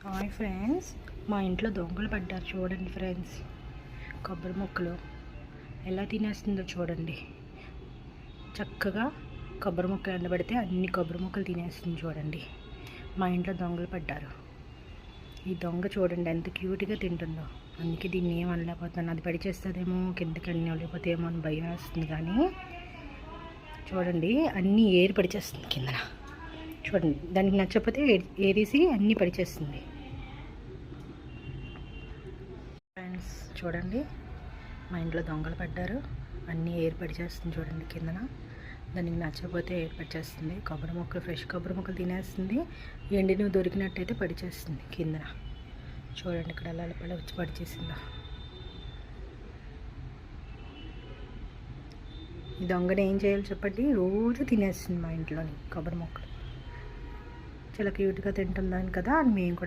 Hi friends, మా ఇంట్లో దొంగలు పడ్డారు చూడండి ఫ్రెండ్స్. కొబ్బరి ముక్కలు ఎలా తినేస్తుందో చూడండి. చక్కగా కొబ్బరి ముక్కలు ఎండబెడితే అన్ని కొబ్బరి ముక్కలు తినేస్తుంది చూడండి. మా ఇంట్లో దొంగలు పడ్డారు. ఈ దొంగ చూడండి ఎంత క్యూట్గా తింటుందో. అందుకే దీన్ని ఏం అనలేకపోతున్నాను. అది పడి చేస్తుందేమో, కిందకి అన్నీ వెళ్ళిపోతేమో అని భయం వేస్తుంది. కానీ చూడండి అన్నీ ఏరి పడిచేస్తుంది కిందన. చూడండి, దానికి నచ్చకపోతే ఏరేసి అన్నీ పడిచేస్తుంది. ఫ్రెండ్స్ చూడండి, మా ఇంట్లో దొంగలు పడ్డారు. అన్నీ ఏరి పడిచేస్తుంది చూడండి కిందన. దానికి నచ్చకపోతే ఏరి పడిచేస్తుంది. కొబ్బరి ముక్కలు, ఫ్రెష్ కొబ్బరి ముక్కలు తినేస్తుంది. ఎండినవి దొరికినట్టయితే పడిచేస్తుంది కిందన. చూడండి ఇక్కడ అలా వచ్చి పడిచేసిందా. ఈ దొంగని ఏం చేయాలి చెప్పండి? రోజు తినేస్తుంది మా ఇంట్లోని కొబ్బరి ముక్కలు. చాలా క్యూట్గా తింటుందని కదా అని మేము కూడా